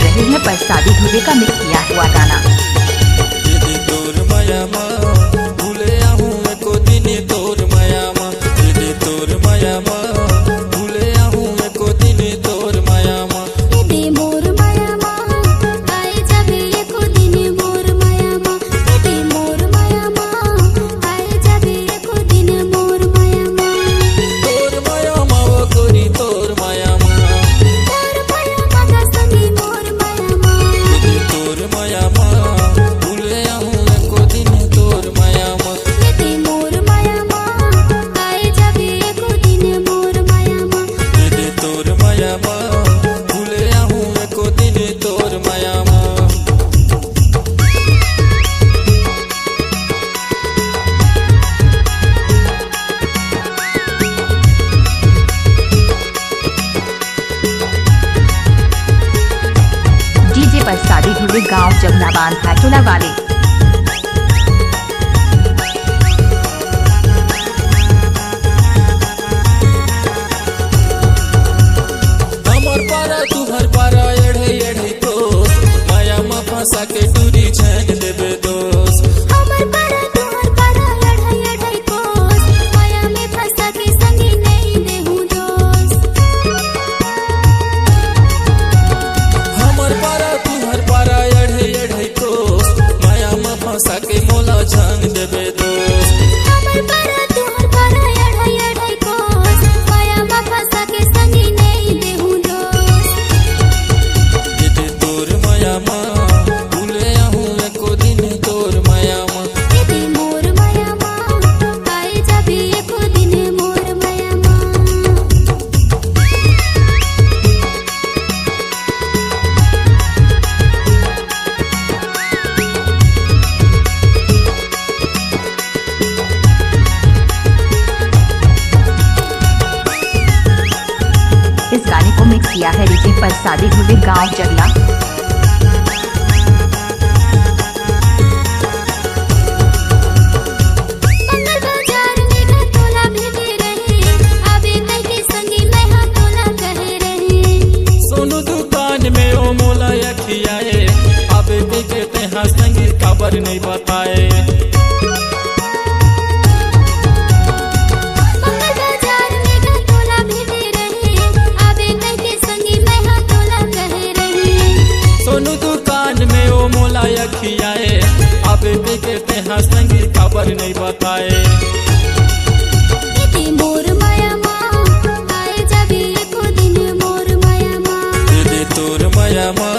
रहे हैं प्रसादी धुबे का मिक्स किया हुआ गाना। दीदी तोर माया माँ भूले आहूँ एको दिन तोर माया माँ, दीदी तोर माया माँ भूले आहूँ एको दिन तोर माया माँ। दीदी मोर माया माँ आए जाबे एको दिन मोर माया माँ, दीदी मोर माया माँ आए जाबे एको दिन मोर माया माँ। तोर माया माँ वो गोरी तोर माया माँ, तोर माया माँ का संगी मोर माया माँ। दीदी तोर माया माँ भूले आहूँ एको दिन तोर माया माँ। दीदी मोर माया माँ आए जाबे एको दिन मोर माया माँ। दीदी तोर माया माँ भूले आहूँ एको दिन तोर माया माँ। डीजे प्रसादी धुबे गांव जगनाबाद धाटोला वाले। हमर पारा तुहर पारा एढ़े एढ़े दोस्त, माया माँ फंसा के डूरी छेन देबे दोस्त। हमर पारा तोहर पारा अढ़ाई अढ़ाई कोस, माया में फंसा के संगी नहीं देहूँ दोस्त। हमर पारा तुहर पारा एढ़े एढ़े दोस्त, माया माँ फंसा के मोला छान देबे दोस्त। हमर पारा तोहर पारा अढ़ाई अढ़ाई कोस, माया में फंसा के संगी नहीं देहूँ दोस्त। दीदी तोर माया माँ भूले आहूँ एको दिन तोर माया माँ। दीदी मोर माया माँ आए जाबे एको दिन मोर माया माँ। इस गाने को मिक्स किया है डीजे प्रसादी धुबे गांव जगला। मंगल बाजार में घटोला भेजे रहे, आबे कई के संगी मैं हाथोला कहे रहे। सोनू दुकान में ओ मोला अखियाए, अबे देखे तेहा संगी खबर नहीं बताए। मंगल बाजार में घटोला भेजे रहे, आबे कई के संगी मैं हाथोला कहे रहे। सोनू दुकान में ओ मोला अखियाए, अबे देखे तेहा संगी खबर नहीं बताए। दीदी मोर माया माँ आए जाबे एको दिन मोर माया माँ। दीदी तोर माया माँ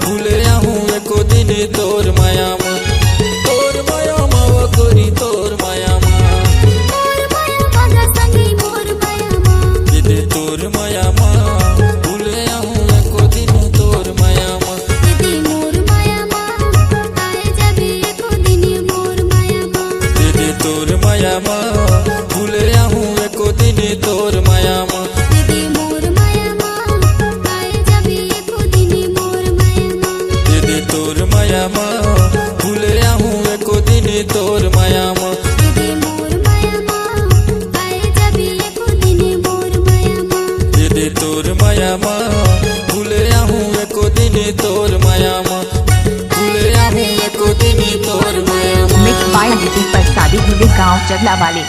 भूले आहूँ एको दिन तोर माया माँ। तोर माया माँ वो गोरी तोर माया माँ, मोर माया माँ का संगी मोर माया माँ। दीदी तोर माया माँ भूले आहूँ एको दिन तोर माया माँ। दीदी मोर माया माँ आए जाबे एको दिन मोर माया माँ। दीदी तोर माया माँ भूले आहूँ एको दिन तोर माया माँ। दीदी मोर माया माँ आए जाबे एको दिन मोर माया माँ। दीदी तोर माया माँ भूले आहूँ एको दिन तोर माया माँ। दीदी मोर माया माँ आए जाबे एको दिन मोर माया माँ। दीदी तोर माया माँ भूले आहूँ एको दिन तोर माया माँ। भूले आहूँ एको दिन तोर माया माँ। मिक्स बाय डीजे प्रसादी धुबे गांव जगला वाले।